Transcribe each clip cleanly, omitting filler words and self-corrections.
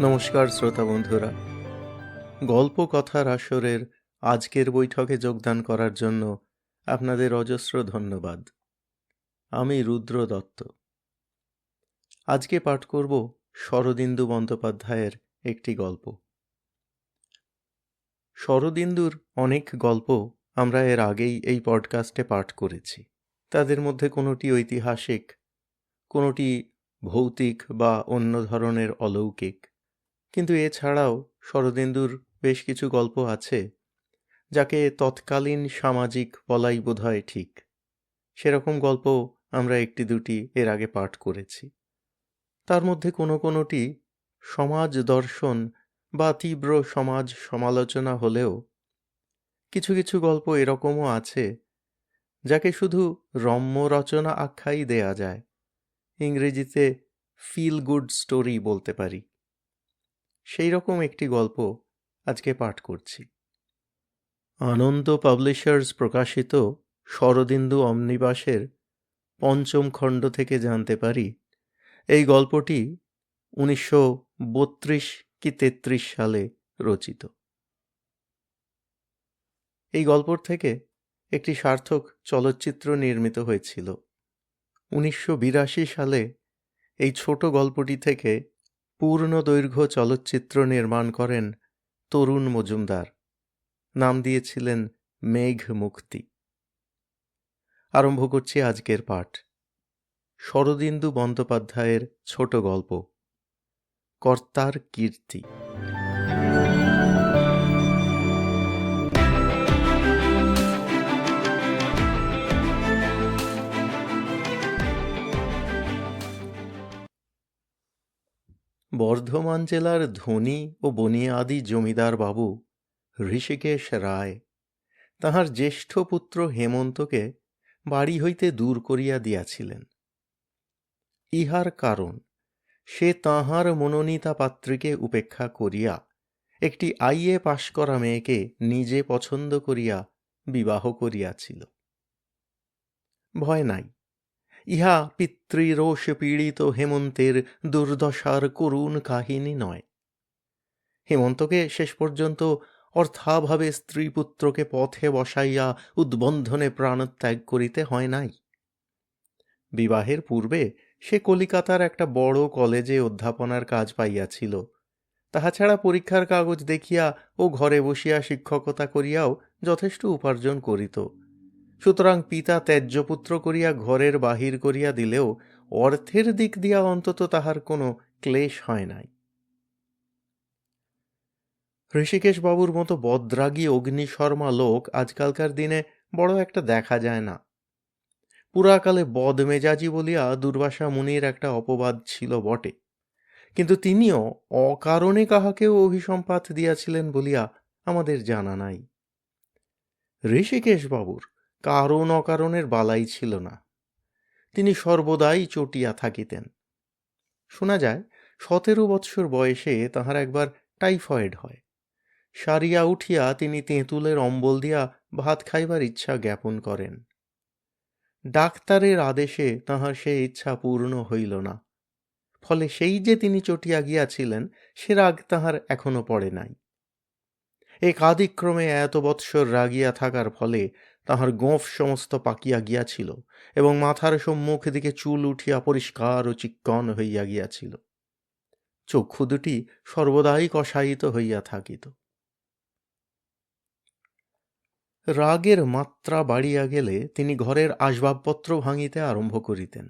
নমস্কার শ্রোতা বন্ধুরা, গল্প কথার আসরের আজকের বৈঠকে যোগদান করার জন্য আপনাদের অজস্র ধন্যবাদ। আমি রুদ্র দত্ত। আজকে পাঠ করব শরদিন্দু বন্দ্যোপাধ্যায়ের একটি গল্প। শরদিন্দুর অনেক গল্প আমরা এর আগেই এই পডকাস্টে পাঠ করেছি। তাদের মধ্যে কোনোটি ঐতিহাসিক, কোনোটি ভৌতিক বা অন্য ধরনের অলৌকিক। কিন্তু এছাড়াও শরদিন্দুর বেশ কিছু গল্প আছে যাকে তৎকালীন সামাজিক বলাই বোধহয় ঠিক। সেরকম গল্প আমরা একটি দুটি এর আগে পাঠ করেছি। তার মধ্যে কোনোটি সমাজ দর্শন বা তীব্র সমাজ সমালোচনা হলেও কিছু কিছু গল্প এরকমও আছে যাকে শুধু রম্য রচনা আখ্যাই দেয়া যায়। ইংরেজিতে ফিল গুড স্টোরি বলতে পারি। সেই রকম একটি গল্প আজকে পাঠ করছি। আনন্দ পাবলিশার্স প্রকাশিত শরদিন্দু অমনিবাসের ৫ম খণ্ড থেকে জানতে পারি এই গল্পটি ১৯৩২ কি ৩৩ সালে রচিত। এই গল্প থেকে একটি সার্থক চলচ্চিত্র নির্মিত হয়েছিল। ১৯৮২ সালে এই ছোট গল্পটি থেকে পূর্ণদৈর্ঘ্য চলচ্চিত্র নির্মাণ করেন তরুণ মজুমদার। নাম দিয়েছিলেন মেঘ মুক্তি। আরম্ভ করছি আজকের পাঠ। শরদিন্দু বন্দ্যোপাধ্যায়ের ছোট গল্প কর্তার কীর্তি। বর্ধমান জেলার ধনী ও বনিয়াদি জমিদার বাবু ঋষিকেশ রায় তাহার জ্যেষ্ঠ পুত্র হেমন্তকে বাড়ি হইতে দূর করিয়া দিয়াছিলেন। ইহার কারণ সে তাঁহার মনোনীতা পাত্রীকে উপেক্ষা করিয়া একটি আইএ পাশ করা মেয়েকে নিজে পছন্দ করিয়া বিবাহ করিয়াছিল। ভয় নাই, ইহা পিতৃরোষ পীড়িত হেমন্তের দুর্দশার করুণ কাহিনী নয়। হেমন্তকে শেষ পর্যন্ত অর্থাভাবে স্ত্রীপুত্রকে পথে বসাইয়া উদ্বন্ধনে প্রাণত্যাগ করিতে হয় নাই। বিবাহের পূর্বে সে কলিকাতার একটা বড় কলেজে অধ্যাপনার কাজ পাইয়াছিল। তাহা ছাড়া পরীক্ষার কাগজ দেখিয়া ও ঘরে বসিয়া শিক্ষকতা করিয়াও যথেষ্ট উপার্জন করিত। সুতরাং পিতা ত্যায্যপুত্র করিয়া ঘরের বাহির করিয়া দিলেও অর্থের দিক দিয়া অন্তত তাহার কোনো ক্লেশ হয় নাই। ঋষিকেশবাবুর মতো বদ্রাগী অগ্নিশর্মা লোক আজকালকার দিনে বড় একটা দেখা যায় না। পুরাকালে বদমেজাজি বলিয়া দুর্বাসা মুনির একটা অপবাদ ছিল বটে, কিন্তু তিনিও অকারণে কাহাকেও অভিসম্পাত দিয়াছিলেন বলিয়া আমাদের জানা নাই। ঋষিকেশবাবুর কারণ অকারণের বালাই ছিল না। তিনি সর্বদাই চটিয়া থাকিতেন। শোনা যায় ১৭ বৎসর বয়সে তাহার একবার টাইফয়েড হয়। সারিয়া উঠিয়া তিনি তেঁতুলের অম্বল দিয়া ভাত খাইবার ইচ্ছা জ্ঞাপন করেন। ডাক্তারের আদেশে তাহার সে ইচ্ছা পূর্ণ হইল না। ফলে সেই যে তিনি চটিয়া গিয়াছিলেন সে রাগ তাহার এখনো পড়ে নাই। একাদিক্রমে এত বৎসর রাগিয়া থাকার ফলে তাহার গোঁফ সমস্ত পাকিয়া গিয়াছিল এবং মাথার সম্মুখ দিকে চুল উঠিয়া পরিষ্কার ও চিক্কণ হইয়া গিয়াছিল। চক্ষু দুটি সর্বদাই কষায়িত হইয়া থাকিত। রাগের মাত্রা বাড়িয়া গেলে তিনি ঘরের আসবাবপত্র ভাঙিতে আরম্ভ করিতেন।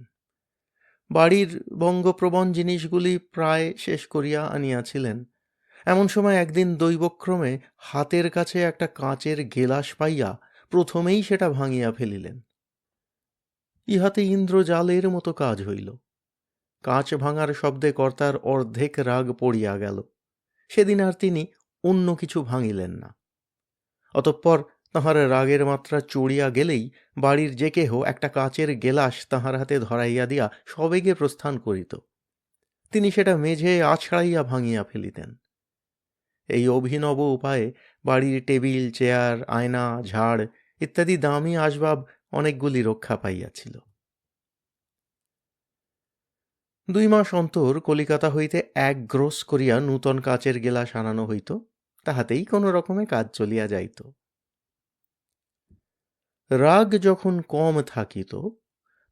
বাড়ির বঙ্গপ্রবণ জিনিসগুলি প্রায় শেষ করিয়া আনিয়াছিলেন। এমন সময় একদিন দৈবক্রমে হাতের কাছে একটা কাঁচের গেলাস পাইয়া প্রথমেই সেটা ভাঙিয়া ফেলিলেন। ইহাতে ইন্দ্রজালের মতো কাজ হইল। কাঁচ ভাঙার শব্দে কর্তার অর্ধেক রাগ পড়িয়া গেল। সেদিন আর তিনি অন্য কিছু ভাঙিলেন না। অতঃপর তাহার রাগের মাত্রা চড়িয়া গেলেই বাড়ির যে কেহ একটা কাচের গেলাস তাহার হাতে ধরাইয়া দিয়া সবেগে প্রস্থান করিত। তিনি সেটা মেঝে আছড়াইয়া ভাঙিয়া ফেলিতেন। এই অভিনব উপায়ে বাড়ির টেবিল, চেয়ার, আয়না, ঝাড় ইত্যাদি দামি আসবাব অনেকগুলি রক্ষা পাইয়াছিল। 2 মাস অন্তর কলিকাতা হইতে 1 গ্রোস করিয়া নূতন কাচের গেলাস আনানো হইত, তাহাতেই কোন রকমে কাজ চলিয়া যাইত। রাগ যখন কম থাকিত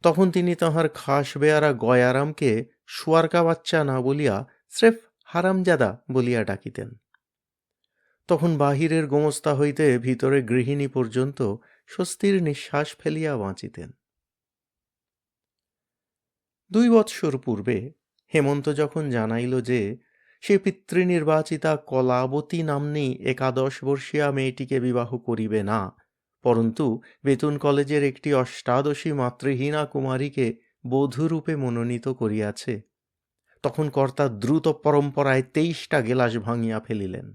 তখন তিনি তাহার খাস বেয়ারা গয়ারামকে শুয়ারকা বাচ্চা না বলিয়া স্রেফ হারামজাদা বলিয়া ডাকিতেন। তখন বাহিরের গোমস্তা হইতে ভিতরে গৃহিণী পর্যন্ত স্বস্তির নিঃশ্বাস ফেলিয়া বাঁচিতেন। 2 বৎসর পূর্বে হেমন্ত যখন জানাইল যে সে পিতৃনির্বাচিতা কলাবতী নাম্নী 11 বর্ষীয়া মেয়েটিকে বিবাহ করিবে না, পরন্তু বেতুন কলেজের একটি অষ্টাদশী মাতৃহীনা কুমারীকে বধূরূপে মনোনীত করিয়াছে, তখন কর্তা দ্রুত পরম্পরায় 23টা গেলাস ভাঙিয়া ফেলিলেন।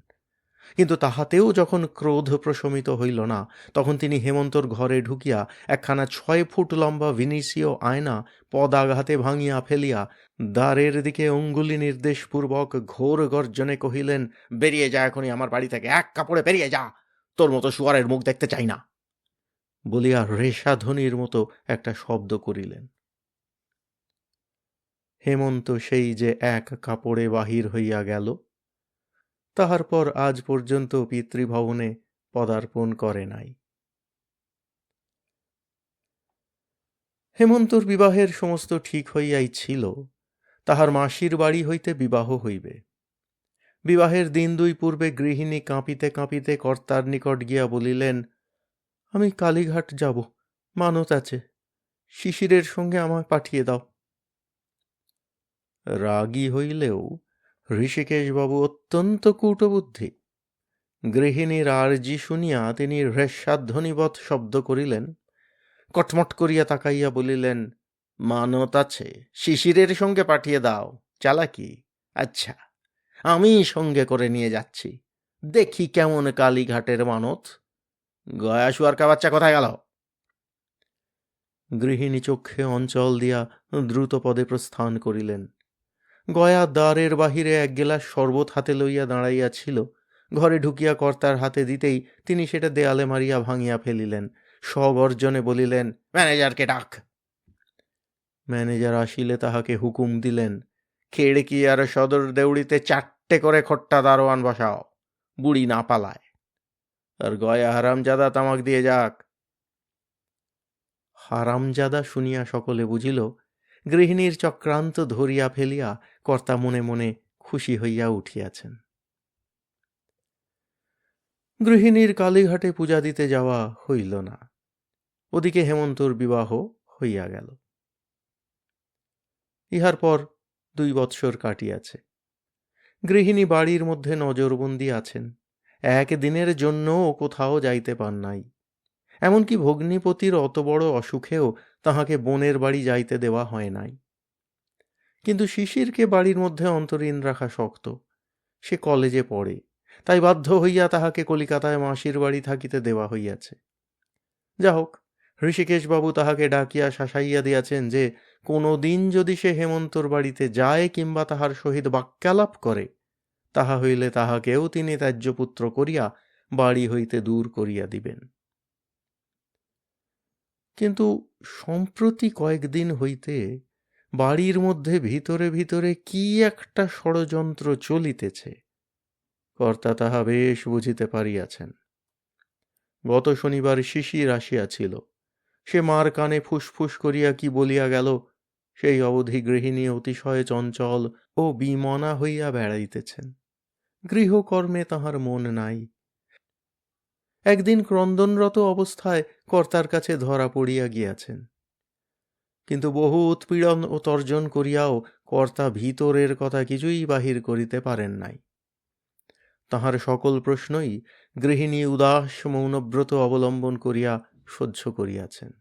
কিন্তু তাহাতেও যখন ক্রোধ প্রশমিত হইল না, তখন তিনি হেমন্তর ঘরে ঢুকিয়া একখানা 6 ফুট লম্বা ভিনিসীয় আয়না পদাঘাতে ভাঙিয়া ফেলিয়া দ্বারের দিকে অঙ্গুলি নির্দেশপূর্বক ঘোর গর্জনে কহিলেন, বেরিয়ে যা এখনই আমার বাড়ি থেকে, এক কাপড়ে বেরিয়ে যা, তোর মতো শুয়ারের মুখ দেখতে চাই না, বলিয়া রেশাধ্বনির মতো একটা শব্দ করিলেন। হেমন্ত সেই যে এক কাপড়ে বাহির হইয়া গেল, তাহার পর আজ পর্যন্ত পিতৃভবনে পদার্পণ করে নাই। হেমন্তর বিবাহের সমস্ত ঠিক হইয়াই ছিল, তাহার মাসির বাড়ি হইতে বিবাহ হইবে। বিবাহের দিন 2 পূর্বে গৃহিণী কাঁপিতে কাঁপিতে কর্তার নিকট গিয়া বলিলেন, আমি কালীঘাট যাব, মানত আছে, শিশিরের সঙ্গে আমায় পাঠিয়ে দাও। রাগী হইলেও ঋষিকেশবাবু অত্যন্ত কূটবুদ্ধি। গৃহিণীর আর্জি শুনিয়া তিনি হ্রেস্বাধ্বনিবৎ শব্দ করিলেন, কটমট করিয়া তাকাইয়া বলিলেন, মানত আছে, শিশিরের সঙ্গে পাঠিয়ে দাও, চালাকি? আচ্ছা, আমি সঙ্গে করে নিয়ে যাচ্ছি, দেখি কেমন কালীঘাটের মানত। গয়া শুয়ারকা বাচ্চা কোথায় গেল? গৃহিণী চক্ষে অঞ্চল দিয়া দ্রুত পদে প্রস্থান করিলেন। গয়া দ্বারের বাহিরে 1 গেলাস শরবত হাতে লইয়া দাঁড়াইয়াছিল। ঘরে ঢুকিয়া কর্তার হাতে দিতেই তিনি সেটা দেয়ালে মারিয়া ভাঙিয়া ফেলিলেন। সগর্জনে বলিলেন, ম্যানেজারকে ডাক। ম্যানেজার আসিলে তাহাকে হুকুম দিলেন, খেড়কি আর সদর দেউড়িতে 4টে করে খোট্টা দারোয়ান বসাও, বুড়ি না পালায়, আর গয়া হারামজাদা তামাক দিয়ে যাক। হারামজাদা শুনিয়া সকলে বুঝিল গৃহিণীর চক্রান্ত ধরিয়া ফেলিয়া কর্তা মনে মনে খুশি হইয়া উঠিয়াছেন। গৃহিণীর কালীঘাটে পূজা দিতে যাওয়া হইল না। ওদিকে হেমন্তর বিবাহ হইয়া গেল। ইহার পর 2 বৎসর কাটিয়াছে। গৃহিণী বাড়ির মধ্যে নজরবন্দি আছেন। 1 দিনের জন্যও কোথাও যাইতে পান নাই। এমনকি ভগ্নিপতির অত বড় অসুখেও তাহাকে বোনের বাড়ি যাইতে দেওয়া হয় নাই। কিন্তু শিশিরকে বাড়ির মধ্যে অন্তরীণ রাখা শক্ত। সে কলেজে পড়ে, তাই বাধ্য হইয়া তাহাকে কলিকাতায় মাসির বাড়ি থাকিতে দেওয়া হইয়াছে। যা হোক, ঋষিকেশবাবু তাহাকে ডাকিয়া শাসাইয়া দিয়াছেন যে কোনো দিন যদি সে হেমন্তর বাড়িতে যায় কিংবা তাহার সহিত বাক্যালাপ করে, তাহা হইলে তাহাকেও তিনি ত্যায্যপুত্র করিয়া বাড়ি হইতে দূর করিয়া দিবেন। কিন্তু সম্প্রতি কয়েকদিন হইতে বাড়ির মধ্যে ভিতরে ভিতরে কি একটা ষড়যন্ত্র চলিতেছে, কর্তা তাহা বেশ বুঝিতে পারিয়াছেন। গত শনিবার শিশির আসিয়াছিল। সে মার কানে ফুসফুস করিয়া কি বলিয়া গেল, সেই অবধি গৃহিণী অতিশয় চঞ্চল ও বিমনা হইয়া বেড়াইতেছেন। গৃহকর্মে তাহার মন নাই। একদিন ক্রন্দনরত অবস্থায় কর্তার কাছে ধরা পড়িয়া গিয়াছেন। কিন্তু বহু উৎপীড়ন ও তর্জন করিয়াও কর্তা ভিতরের কথা কিছুই বাহির করিতে পারেন নাই। তাহার সকল প্রশ্নই গৃহিণী উদাস মৌনব্রত অবলম্বন করিয়া সহ্য করিয়াছেন।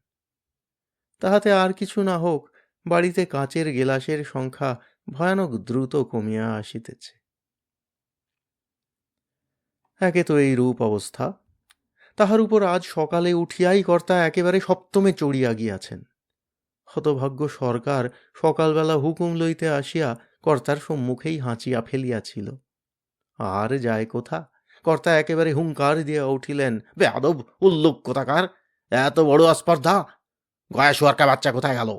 তাহাতে আর কিছু না হোক, বাড়িতে কাচের গেলাসের সংখ্যা ভয়ানক দ্রুত কমিয়া আসিতেছে। একে তো এই রূপ অবস্থা, তাহার উপর আজ সকালে উঠিয়াই কর্তা একেবারে সপ্তমে চড়িয়া গিয়াছেন। হতভাগ্য সরকার সকালবেলা হুকুম লইতে আসিয়া কর্তার সম্মুখেই হাঁচিয়া ফেলিয়াছিল। আর যায় কোথা, কর্তা একেবারে হুঙ্কার দিয়া উঠিলেন, বেয়াদব, উল্লুক কোথাকার, এত বড় আস্পর্ধা, গয়া শুয়ারকা বাচ্চা কোথায় গেল?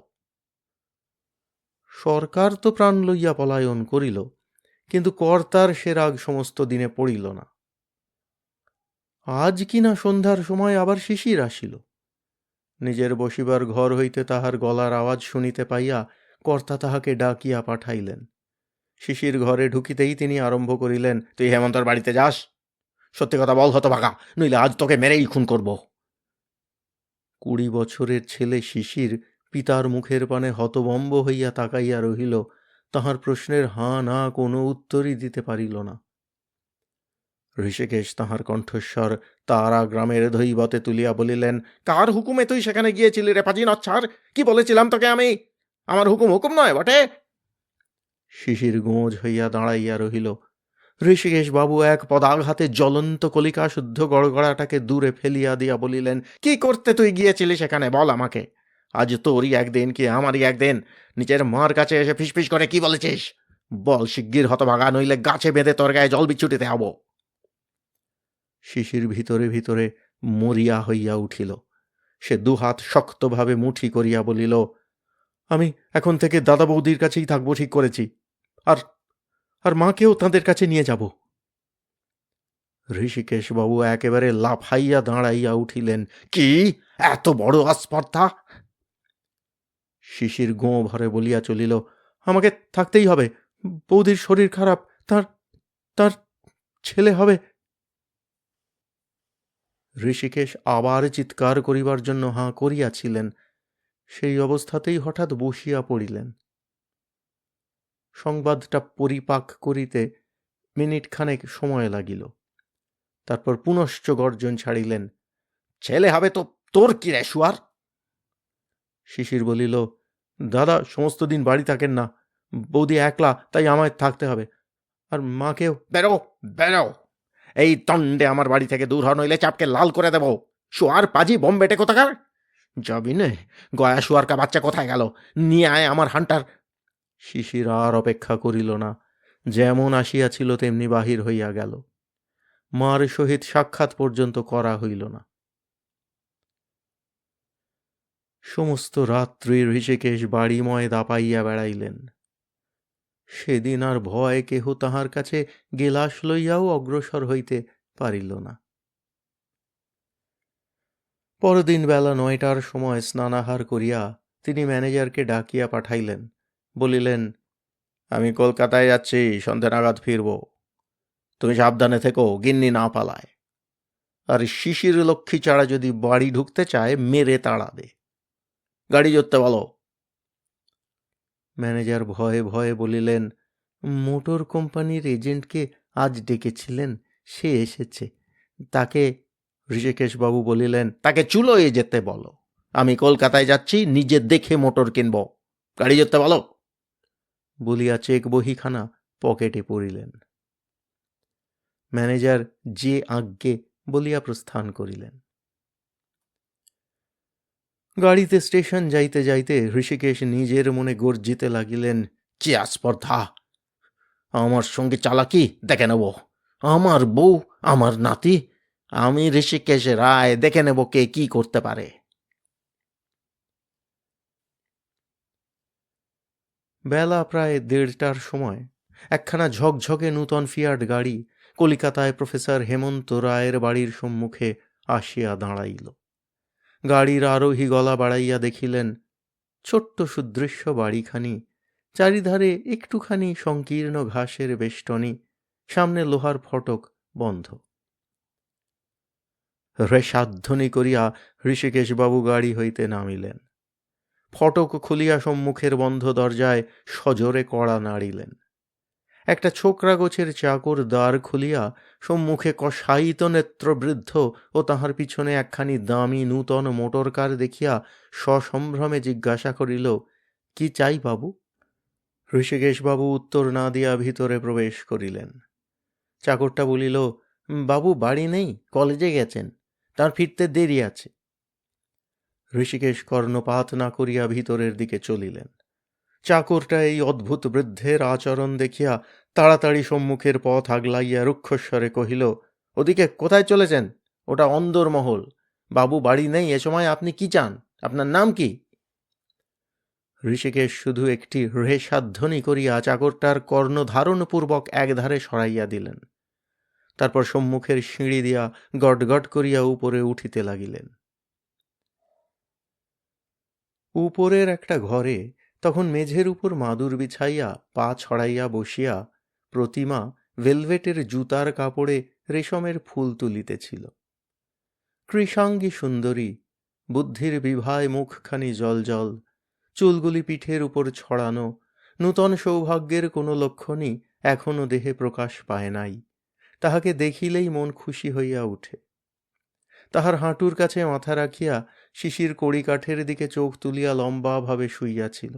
সরকার তো প্রাণ লইয়া পলায়ন করিল, কিন্তু কর্তার সে রাগ সমস্ত দিনে পড়িল না। আজ কিনা সন্ধ্যার সময় আবার শিশির আসিল। নিজের বসিবার ঘর হইতে তাহার গলার আওয়াজ শুনিতে পাইয়া কর্তা তাহাকে ডাকিয়া পাঠাইলেন। শিশির ঘরে ঢুকিতেই তিনি আরম্ভ করিলেন, তুই হেমন্তর বাড়িতে যাস? সত্যি কথা বল হতভাগা, নইলে আজ তোকে মেরেই খুন করব। 20 বছরের ছেলে শিশির পিতার মুখের পানে হতবম্ব হইয়া তাকাইয়া রহিল। তাহার প্রশ্নের হাঁ না কোনো উত্তরই দিতে পারিল না। ঋষিকেশ তাহার কণ্ঠস্বর তারা গ্রামের ধৈবতে তুলিয়া বলিলেন, কার হুকুমে তুই সেখানে গিয়েছিলি রে পাজি নচ্ছার? কি বলেছিলাম তোকে আমি? আমার হুকুম হুকুম নয় বটে। শিশির গোঁজ হইয়া দাঁড়াইয়া রহিল। ঋষিকেশ বাবু এক পদাঘাতে জ্বলন্ত কলিকা শুদ্ধ গড়গড়াটাকে দূরে ফেলিয়া দিয়া বলিলেন, কি করতে তুই গিয়েছিলি সেখানে বল আমাকে। আজ তোরই একদিন কি আমারই একদিন? নিজের মার কাছে এসে ফিসফিস করে কি বলেছিস? বল শিগগির হতভাগা, নইলে গাছে বেঁধে তোর গায়ে জল বিচ্ছুটিতে হব। শিশির ভিতরে ভিতরে মরিয়া হইয়া উঠিল। সে দুহাত শক্তভাবে মুঠি করিয়া বলিল, আমি এখন থেকে দাদা বৌদির কাছেই থাকবো ঠিক করেছি, আর আর মাকেও তাঁদের কাছে নিয়ে যাব। ঋষিকেশবাবু একেবারে লাফাইয়া দাঁড়াইয়া উঠিলেন, কি এত বড় আস্পর্ধা? শিশির গোঁ ভরে বলিয়া চলিল, আমাকে থাকতেই হবে, বৌদির শরীর খারাপ, তার তার ছেলে হবে। ঋষিকেশ আবার চিৎকার করিবার জন্য হাঁ করিয়াছিলেন, সেই অবস্থাতেই হঠাৎ বসিয়া পড়িলেন। সংবাদটা পরিপাক করিতে মিনিট খানেক সময় লাগিল। তারপর পুনশ্চ গর্জন ছাড়িলেন, ছেলে হবে তো তোর কি রে শুয়ার? শিশির বলিল, দাদা সমস্ত দিন বাড়ি থাকেন না, বৌদি একলা, তাই আমায় থাকতে হবে, আর মাকেও। বেরো বেরো, এই দণ্ডে আমার বাড়ি থেকে দূর হ, নইলে চাপকে লাল করে দেব। শুয়ার পাজি বোম্বেটে কোথাকার! যাবি নে? গয়া শুয়ারকা বাচ্চা কোথায় গেল? নিয়ে আয় আমার হান্টার। শিশির আর অপেক্ষা করিল না, যেমন আসিয়াছিল তেমনি বাহির হইয়া গেল। মার সহিত সাক্ষাৎ পর্যন্ত করা হইল না। সমস্ত রাত্রি ঋষিকেশ বাড়িময় দাপাইয়া বেড়াইলেন। সেদিন আর ভয় কেহ তাহার কাছে গেলাস লইয়াও অগ্রসর হইতে পারিল না। পরদিন বেলা 9টার সময় স্নানাহার করিয়া তিনি ম্যানেজারকে ডাকিয়া পাঠাইলেন। বলিলেন, আমি কলকাতায় যাচ্ছি, সন্ধ্যে নাগাদ ফিরব। তুমি সাবধানে থেকো, গিন্নি না পালায়। আর শিশির লক্ষ্মী ছাড়া যদি বাড়ি ঢুকতে চায় মেরে তাড়াবে। গাড়ি জোরতে বলো। ম্যানেজার ভয়ে ভয়ে বলিলেন, মোটর কোম্পানির এজেন্টকে আজ ডেকেছিলেন, সে এসেছে। তাকে। ঋষিকেশবাবু বলিলেন, তাকে চুলোয় যেতে বলো। আমি কলকাতায় যাচ্ছি, নিজে দেখে মোটর কিনব। গাড়ি জোরতে বলো। বলিয়া চেক বহিখানা পকেটে পড়িলেন। ম্যানেজার যে আজ্ঞে বলিয়া প্রস্থান করিলেন। গাড়িতে স্টেশন যাইতে যাইতে ঋষিকেশ নিজের মনে গর্জিতে লাগিলেন, যে আস্পর্ধা! আমার সঙ্গে চালাকি দেখে নেব। আমার বউ, আমার নাতি, আমি ঋষিকেশ রায়, দেখে নেব কে কি করতে পারে। বেলা প্রায় 1:30টার সময় একখানা ঝকঝকে নূতন ফিয়াট গাড়ি কলিকাতায় প্রফেসর হেমন্ত রায়ের বাড়ির সম্মুখে আসিয়া দাঁড়াইল। গাড়ির আরোহী গলা বাড়াইয়া দেখিলেন, ছোট্ট সুদৃশ্য বাড়িখানি, চারিধারে একটুখানি সংকীর্ণ ঘাসের বেষ্টনী, সামনে লোহার ফটক বন্ধ। রেশাধ্বনি করিয়া ঋষিকেশবাবু গাড়ি হইতে নামিলেন। ফটক খুলিয়া সম্মুখের বন্ধ দরজায় সজোরে কড়া নাড়িলেন। একটা ছোকরা গোছের চাকর দ্বার খুলিয়া সম্মুখে কষায়িত নেত্রবৃদ্ধ ও তাহার পিছনে একখানি দামি নূতন মোটরকার দেখিয়া সসম্ভ্রমে জিজ্ঞাসা করিল, কি চাই বাবু? ঋষিকেশবাবু উত্তর না দিয়া ভিতরে প্রবেশ করিলেন। চাকরটা বলিল, বাবু বাড়ি নেই, কলেজে গেছেন, তার ফিরতে দেরি আছে। ঋষিকেশ কর্ণপাত না করিয়া ভিতরের দিকে চলিলেন। চাকরটা এই অদ্ভুত বৃদ্ধের আচরণ দেখিয়া তাড়াতাড়ি সম্মুখের পথ আগলাইয়া রুক্ষস্বরে কহিল, ওদিকে কোথায় চলেছেন? ওটা অন্দরমহল। বাবু বাড়ি নেই, এ সময় আপনি কি চান? আপনার নাম কি? ঋষিকেশ শুধু একটি রেশাধ্বনি করিয়া চাকরটার কর্ণধারণপূর্বক একধারে সরাইয়া দিলেন। তারপর সম্মুখের সিঁড়ি দিয়া গটগট করিয়া উপরে উঠিতে লাগিলেন। উপরের একটা ঘরে তখন মেঝের উপর মাদুর বিছাইয়া পা ছড়াইয়া বসিয়া প্রতিমা ভেলভেটের জুতার কাপড়ে রেশমের ফুল তুলিতেছিল। কৃশাঙ্গী সুন্দরী, বুদ্ধির বিভায় মুখখানি জলজল, চুলগুলি পিঠের উপর ছড়ানো, নূতন সৌভাগ্যের কোনো লক্ষণই এখনো দেহে প্রকাশ পায় নাই। তাহাকে দেখিলেই মন খুশি হইয়া উঠে। তাহার হাঁটুর কাছে মাথা রাখিয়া শিশির কড়িকাঠের দিকে চোখ তুলিয়া লম্বাভাবে শুইয়াছিল।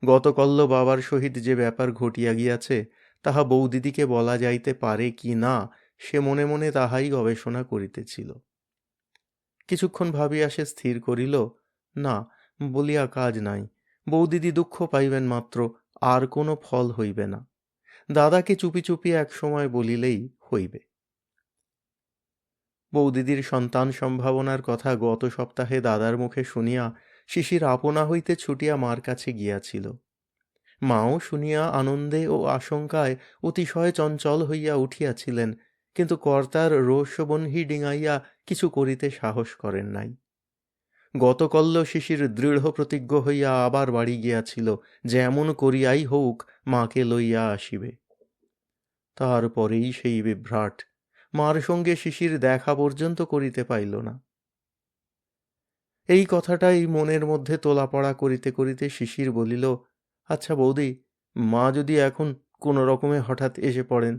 গতকল্য বাবার সহিত যে ব্যাপার ঘটিয়া গিয়াছে তাহা বৌদিদিকে বলা যাইতে পারে কি না সে মনে মনে তাহাই গবেষণা করিতেছিল। কিছুক্ষণ ভাবিয়া সে স্থির করিল, না বলিয়া কাজ নাই, বৌদিদি দুঃখ পাইবেন মাত্র, আর কোনো ফল হইবে না। দাদাকে চুপি চুপি এক সময় বলিলেই হইবে। বৌদিদির সন্তান সম্ভাবনার কথা গত সপ্তাহে দাদার মুখে শুনিয়া শিশির আপনা হইতে ছুটিয়া মার কাছে গিয়াছিল। মাও শুনিয়া আনন্দে ও আশঙ্কায় অতিশয় চঞ্চল হইয়া উঠিয়াছিলেন, কিন্তু কর্তার রোষবহ্নি ডিঙাইয়া কিছু করিতে সাহস করেন নাই। গতকল্য শিশির দৃঢ় প্রতিজ্ঞ হইয়া আবার বাড়ি গিয়াছিল, যেমন করিয়াই হউক মাকে লইয়া আসিবে। তারপরেই সেই বিভ্রাট, মার সঙ্গে শিশির দেখা পর্যন্ত করিতে পাইল না। এই কথাটাই মনের মধ্যে তোলাপড়া করিতে করিতে শিশির বলিল, আচ্ছা বৌদি, মা যদি এখন কোনো রকমে হঠাৎ এসে পড়েন।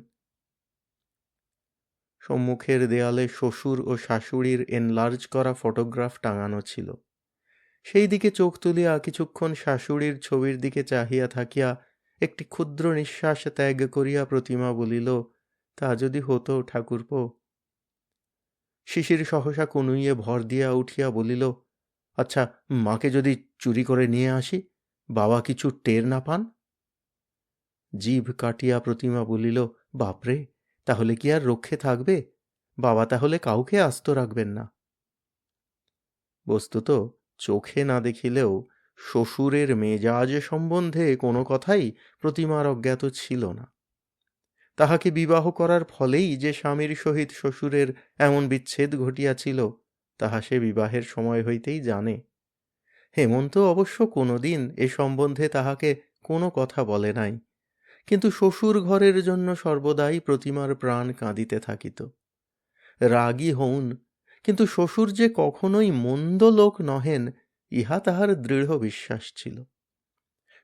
সম্মুখের দেয়ালে শ্বশুর ও শাশুড়ির এনলার্জ করা ফটোগ্রাফ টাঙানো ছিল। সেই দিকে চোখ তুলিয়া কিছুক্ষণ শাশুড়ির ছবির দিকে চাহিয়া থাকিয়া একটি ক্ষুদ্র নিঃশ্বাস ত্যাগ করিয়া প্রতিমা বলিল, তা যদি হতো ঠাকুরপো। শিশির সহসা কনুইয়ে ভর দিয়া উঠিয়া বলিল, আচ্ছা মাকে যদি চুরি করে নিয়ে আসি, বাবা কিছু টের না পান? জিভ কাটিয়া প্রতিমা বলিল, বাপরে, তাহলে কি আর রক্ষে থাকবে? বাবা তাহলে কাউকে আস্ত রাখবেন না। বস্তুত চোখে না দেখিলেও শ্বশুরের মেজাজ সম্বন্ধে কোনো কথাই প্রতিমার অজ্ঞাত ছিল না। তাহাকে বিবাহ করার ফলেই যে স্বামীর সহিত শ্বশুরের এমন বিচ্ছেদ ঘটিয়াছিল তাহা সে বিবাহের সময় হইতেই জানে। হেমন্ত অবশ্য কোনোদিন এ সম্বন্ধে তাহাকে কোনো কথা বলে নাই, কিন্তু শ্বশুর ঘরের জন্য সর্বদাই প্রতিমার প্রাণ কাঁদিতে থাকিত। রাগী হউন, কিন্তু শ্বশুর যে কখনোই মন্দ লোক নহেন ইহা তাহার দৃঢ় বিশ্বাস ছিল।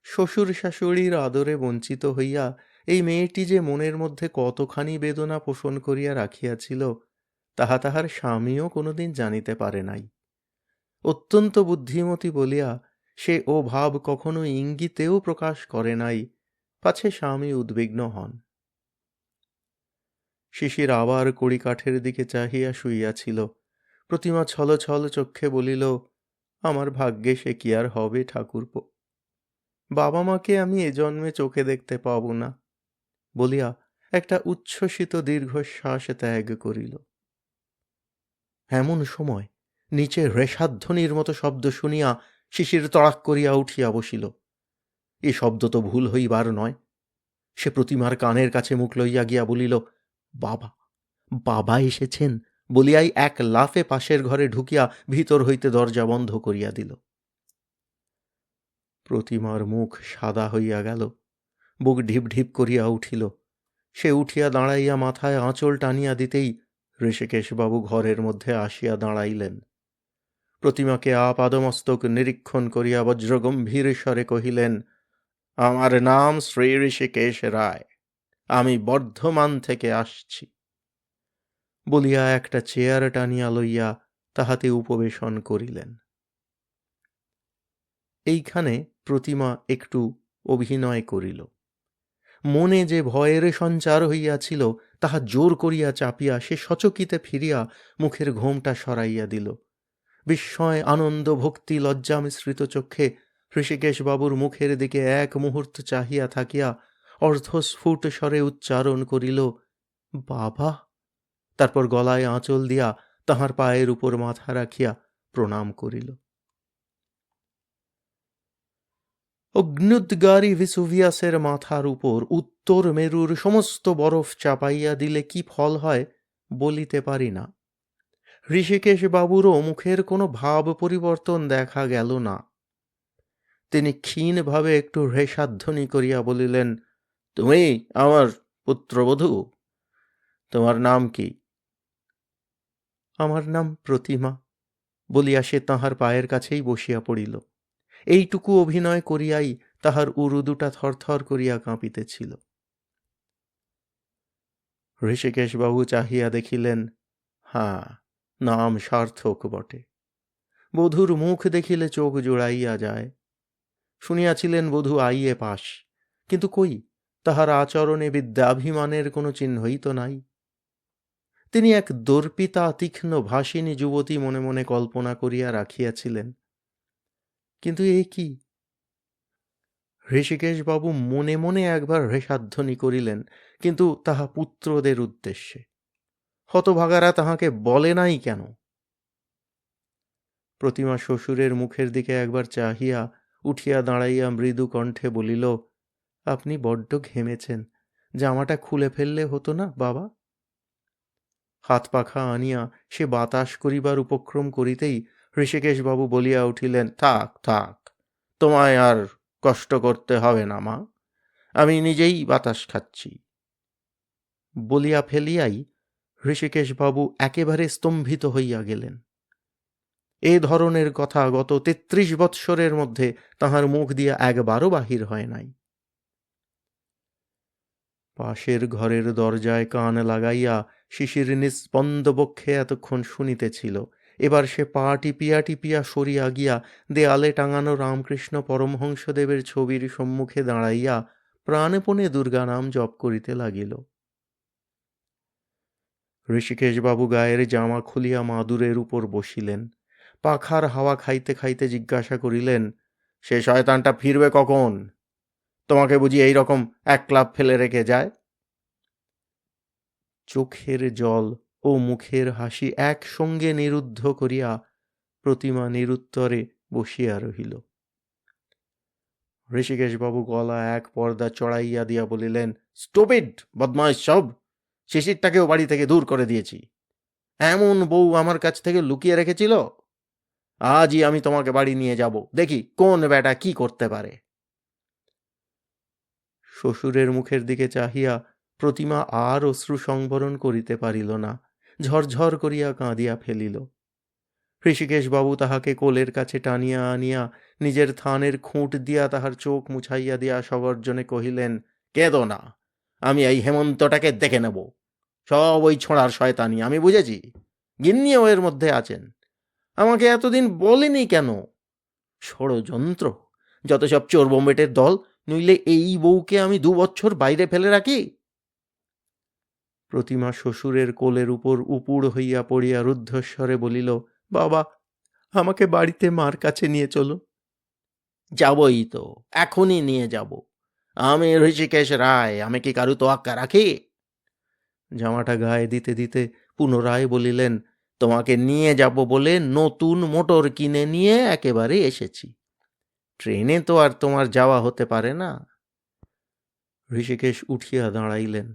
শ্বশুর শাশুড়ির আদরে বঞ্চিত হইয়া এই মেয়েটি যে মনের মধ্যে কতখানি বেদনা পোষণ করিয়া রাখিয়াছিল তাহা তাহার স্বামীও কোনোদিন জানিতে পারে নাই। অত্যন্ত বুদ্ধিমতী বলিয়া সে ও ভাব কখনো ইঙ্গিতেও প্রকাশ করে নাই, পাছে স্বামী উদ্বিগ্ন হন। শিশির আবার কড়িকাঠের দিকে চাহিয়া শুইয়াছিল। প্রতিমা ছল ছল চক্ষে বলিল, আমার ভাগ্যে সে কি আর হবে ঠাকুরপো, বাবা মাকে আমি এ জন্মে চোখে দেখতে পাব না, বলিয়া একটা উচ্ছ্বসিত দীর্ঘশ্বাস ত্যাগ করিল। এমন সময় নিচে রেশাধ্বনির মতো শব্দ শুনিয়া শিশির তড়াক করিয়া উঠিয়া বসিল। এ শব্দ তো ভুল হইবার নয়। সে প্রতিমার কানের কাছে মুখ লইয়া গিয়া বলিল, বাবা, বাবা এসেছেন, বলিয়াই এক লাফে পাশের ঘরে ঢুকিয়া ভিতর হইতে দরজা বন্ধ করিয়া দিল। প্রতিমার মুখ সাদা হইয়া গেল, বুক ঢিপ ঢিপ করিয়া উঠিল। সে উঠিয়া দাঁড়াইয়া মাথায় আঁচল টানিয়া দিতেই ঋষিকেশবাবু ঘরের মধ্যে আসিয়া দাঁড়াইলেন। প্রতিমাকে আপাদমস্তক নিরীক্ষণ করিয়া বজ্রগম্ভীর স্বরে কহিলেন, আমার নাম শ্রী ঋষিকেশ রায়, আমি বর্ধমান থেকে আসছি। বলিয়া একটা চেয়ার টানিয়া লইয়া তাহাতে উপবেশন করিলেন। এইখানে প্রতিমা একটু অভিনয় করিল। মনে যে ভয়ের সঞ্চার হইয়াছিল তাহা জোর করিয়া চাপিয়া সে সচকিতে ফিরিয়া মুখের ঘোমটা সরাইয়া দিল। বিস্ময়, আনন্দ, ভক্তি, লজ্জা মিশ্রিত চক্ষে ঋষিকেশবাবুর মুখের দিকে এক মুহূর্ত চাহিয়া থাকিয়া অর্ধস্ফুট স্বরে উচ্চারণ করিল, বাবা। তারপর গলায় আঁচল দিয়া তাহার পায়ের উপর মাথা রাখিয়া প্রণাম করিল। অগ্ন্যুদ্গারী ভিসুভিয়াসের মাথার উপর উত্তর মেরুর সমস্ত বরফ চাপাইয়া দিলে কি ফল হয় বলিতে পারি না। ঋষিকেশ বাবুরও মুখের কোনো ভাব পরিবর্তন দেখা গেল না। তিনি ক্ষীণভাবে একটু হ্রেষাধ্বনি করিয়া বলিলেন, তুমি আমার পুত্রবধূ? তোমার নাম কি? আমার নাম প্রতিমা বলিয়া সে তাহার পায়ের কাছেই বসিয়া পড়িল। এইটুকু অভিনয় করিয়াই তাহার উরু দুটা থরথর করিয়া কাঁপিতেছিল। ঋষিকেশবাবু চাহিয়া দেখিলেন, হাঁ, নাম সার্থক বটে। বধূর মুখ দেখিলে চোখ জোড়াইয়া যায়। শুনিয়াছিলেন বধূ আইএ পাস, কিন্তু কই, তাহার আচরণে বিদ্যাভিমানের কোনো চিহ্নই তো নাই। তিনি এক দর্পিতা তীক্ষ্ণ ভাসিনী যুবতী মনে মনে কল্পনা করিয়া রাখিয়াছিলেন। কিন্তু এ কি? ঋষিকেশবাবু মনে মনে একবার হ্রেষাধ্বনি করিলেন, কিন্তু তাহা পুত্রদের উদ্দেশ্যে। হতভাগারা তাহাকে বলে নাই কেন? প্রতিমা শ্বশুরের মুখের দিকে একবার চাহিয়া উঠিয়া দাঁড়াইয়া মৃদু কণ্ঠে বলিল, আপনি বড্ড ঘেমেছেন, জামাটা খুলে ফেললে হতো না বাবা? হাত পাখা আনিয়া সে বাতাস করিবার উপক্রম করিতেই ঋষিকেশবাবু বলিয়া উঠিলেন, থাক থাক, তোমায় আর কষ্ট করতে হবে না মা, আমি নিজেই বাতাস খাচ্ছি। বলিয়া ফেলিয়াই ঋষিকেশবাবু একেবারে স্তম্ভিত হইয়া গেলেন। এ ধরনের কথা গত ৩৩ বৎসরের মধ্যে তাহার মুখ দিয়া একবারও বাহির হয় নাই। পাশের ঘরের দরজায় কান লাগাইয়া শিশির নিস্পন্দ বক্ষে এতক্ষণ শুনিতেছিল। এবার সে পা টিপিয়া টিপিয়া সরিয়া গিয়া দেয়ালে টাঙানো রামকৃষ্ণ পরমহংসদেবের ছবির সম্মুখে দাঁড়াইয়া প্রাণপণে দুর্গা নাম জপ করিতে লাগিল। ঋষিকেশবাবু গায়ের জামা খুলিয়া মাদুরের উপর বসিলেন। পাখার হাওয়া খাইতে খাইতে জিজ্ঞাসা করিলেন, সে শয়তানটা ফিরবে কখন? তোমাকে বুঝি এই রকম একলাপ ফেলে রেখে যায়? চোখের জল ও মুখের হাসি একসঙ্গে নিরুদ্ধ করিয়া প্রতিমা নিরুত্তরে বসিয়া রহিল। ঋষিকেশবাবু গলা এক পর্দা চড়াইয়া দিয়া বলিলেন, স্টুপিড বদমাইশ সব! শিশিরটাকেও বাড়ি থেকে দূর করে দিয়েছি। এমন বউ আমার কাছ থেকে লুকিয়ে রেখেছিল? আজই আমি তোমাকে বাড়ি নিয়ে যাব, দেখি কোন বেটা কি করতে পারে। শ্বশুরের মুখের দিকে চাহিয়া প্রতিমা আর অশ্রু সংবরণ করিতে পারিল না, ঝরঝর করিয়া কাঁদিয়া ফেলিল। ঋষিকেশবাবু তাহাকে কোলের কাছে টানিয়া আনিয়া নিজের থানের খুঁট দিয়া তাহার চোখ মুছাইয়া দিয়া সগর্জনে কহিলেন, কেঁদো না, আমি এই হেমন্তটাকে দেখে নেব। সব ওই ছোঁড়ার শয়তানি, আমি বুঝেছি। গিন্নিও এর মধ্যে আছেন। আমাকে এতদিন বলেনি কেন? ষড়যন্ত্র, যত সব চোর বোম্বেটের দল, নইলে এই বউকে আমি ২ বছর বাইরে ফেলে রাখি? প্রতিমা শ্বশুরের কোলের উপর উপুড় হইয়া পড়িয়া রুদ্ধস্বরে বলিল, বাবা, আমাকে বাড়িতে মার কাছে নিয়ে চলো। যাবই তো, এখনই নিয়ে যাব। আমি ঋষিকেশ রায়, আমি কি কারু তোয়াক্কা রাখি? জামাটা গায়ে দিতে দিতে পুনরায় বলিলেন, তোমাকে নিয়ে যাব বলে নতুন মোটর কিনে নিয়ে একেবারে এসেছি। ট্রেনে তো আর তোমার যাওয়া হতে পারে না। ঋষিকেশ উঠিয়া দাঁড়াইলেন।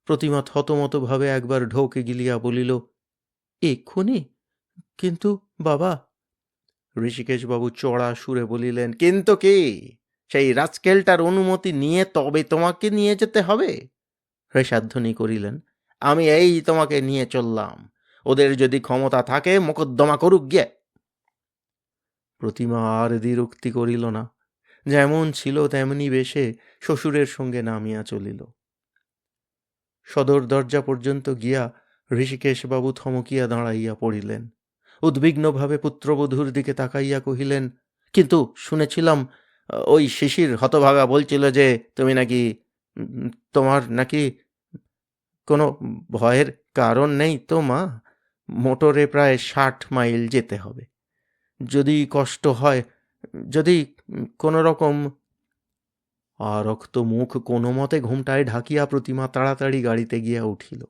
প্রতিমা থতমতভাবে একবার ঢোকে গিলিয়া বলিল, এক্ষুনি? কিন্তু বাবা। ঋষিকেশবাবু চড়া সুরে বলিলেন, কিন্তু কি? সেই রাজকেলটার অনুমতি নিয়ে তবে তোমাকে নিয়ে যেতে হবে। হ্রেষাধ্বনি করিলেন, আমি এই তোমাকে নিয়ে চললাম। ওদের যদি ক্ষমতা থাকে মোকদ্দমা করুক গিয়ে। প্রতিমা আর দ্বিরুক্তি করিল না, যেমন ছিল তেমনি বেশে শ্বশুরের সঙ্গে নামিয়া চলিল। সদর দরজা পর্যন্ত গিয়া ঋষিকেশবাবু থমকিয়া দাঁড়াইয়া পড়িলেন। উদ্বিগ্নভাবে পুত্রবধূর দিকে তাকাইয়া কহিলেন, কিন্তু শুনেছিলাম ওই শিশির হতভাগা বলছিল যে তুমি নাকি, তোমার নাকি কোনো ভয়ের কারণ নেই তো মা? মোটরে প্রায় ৬০ মাইল যেতে হবে। যদি কষ্ট হয়, যদি কোনো রকম। আরক্ত মুখ কোনো মতে ঘুমটায় ঢাকিয়া প্রতিমা তাড়াতাড়ি গাড়িতে গিয়া উঠিল।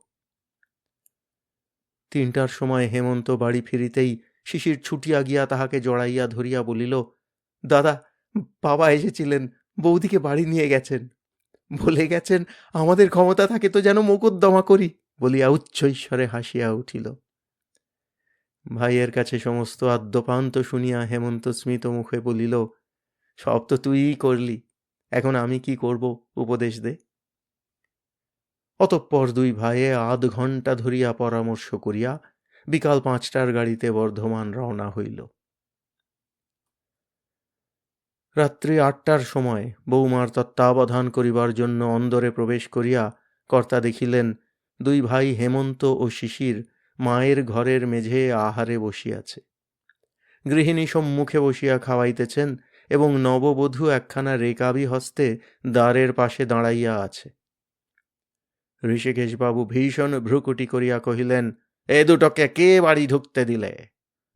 ৩টার সময় হেমন্ত বাড়ি ফিরিতেই শিশির ছুটিয়া গিয়া তাহাকে জড়াইয়া ধরিয়া বলিল, দাদা, বাবা এসেছিলেন, বৌদিকে বাড়ি নিয়ে গেছেন, বলে গেছেন আমাদের ক্ষমতা থাকে তো যেন মোকদ্দমা করি, বলিয়া উচ্চৈঃস্বরে হাসিয়া উঠিল। ভাইয়ের কাছে সমস্ত আদ্যপান্ত শুনিয়া হেমন্ত স্মিত মুখে বলিল, সব তো তুইই করলি, এখন আমি কি করব, উপদেশ দে। অতঃপর দুই ভাইয়ে আধ ঘণ্টা ধরিয়া পরামর্শ করিয়া বিকাল 5টার গাড়িতে বর্ধমান রওনা হইল। রাত্রি 8টার সময় বৌমার তত্ত্বাবধান করিবার জন্য অন্দরে প্রবেশ করিয়া কর্তা দেখিলেন দুই ভাই হেমন্ত ও শিশির মায়ের ঘরের মেঝে আহারে বসিয়াছে। গৃহিণী সম্মুখে বসিয়া খাওয়াইতেছেন এবং নববধূ একখানা রেকাবি হস্তে দ্বারের পাশে দাঁড়াইয়া আছে। ঋষিকেশবাবু ভীষণ ভ্রুকুটি করিয়া কহিলেন, এ দুটোকে কে বাড়ি ঢুকতে দিলে?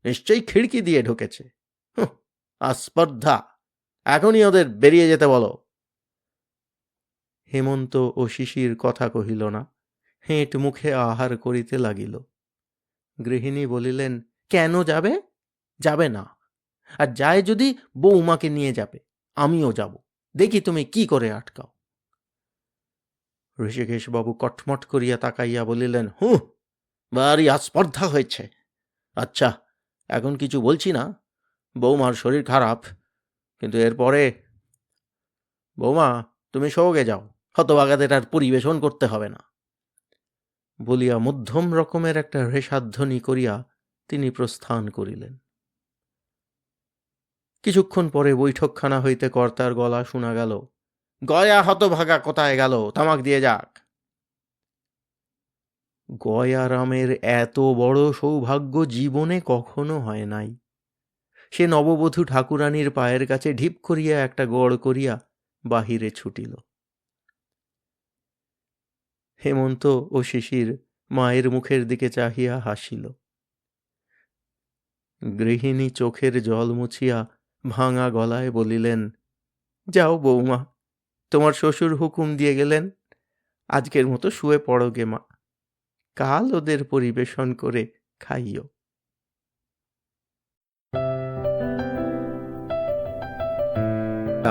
নিশ্চয়ই খিড়কি দিয়ে ঢুকেছে। আস্পর্ধা! এখনই ওদের বেরিয়ে যেতে বলো। হেমন্ত ও শিশির কথা কহিল না, হেঁট মুখে আহার করিতে লাগিল। গৃহিণী বলিলেন, কেন যাবে? যাবে না, আর যায় যদি বৌমাকে নিয়ে যাবে, আমিও যাব, দেখি তুমি কি করে আটকাও। ঋষিকেশবাবু কটমট করিয়া তাকাইয়া বলিলেন, ভারী আস্পর্ধা হয়েছে। আচ্ছা, এখন কিছু বলছি না, বৌমার শরীর খারাপ, কিন্তু এরপরে বৌমা তুমি সৌগে যাও, হতভাগাদের আর পরিবেশন করতে হবে না, বলিয়া মধ্যম রকমের একটা হ্রেষাধ্বনি করিয়া তিনি প্রস্থান করিলেন। কিছুক্ষণ পরে বৈঠকখানা হইতে কর্তার গলা শোনা গেল, গয়া হতভাগা কোথায় গেল, তামাক দিয়ে যাক। গয়ারামের এত বড় সৌভাগ্য জীবনে কখনো হয় নাই। সে নববধূ ঠাকুরানীর পায়ের কাছে ঢিপ করিয়া একটা গড় করিয়া বাহিরে ছুটিল। হেমন্ত ও শিশির মায়ের মুখের দিকে চাহিয়া হাসিল। গৃহিণী চোখের জল মুছিয়া ভাঙা গলায় বলিলেন, যাও বৌমা, তোমার শ্বশুর হুকুম দিয়ে গেলেন, আজকের মতো শুয়ে পড়ো গে মা, কাল ওদের পরিবেশন করে খাইও।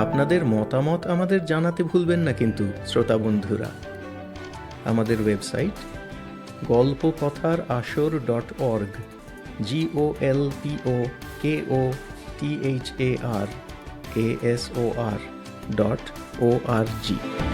আপনাদের মতামত আমাদের জানাতে ভুলবেন না কিন্তু শ্রোতা বন্ধুরা। আমাদের ওয়েবসাইট golpokothar.asor.org GOLPOKOTHARASOR.org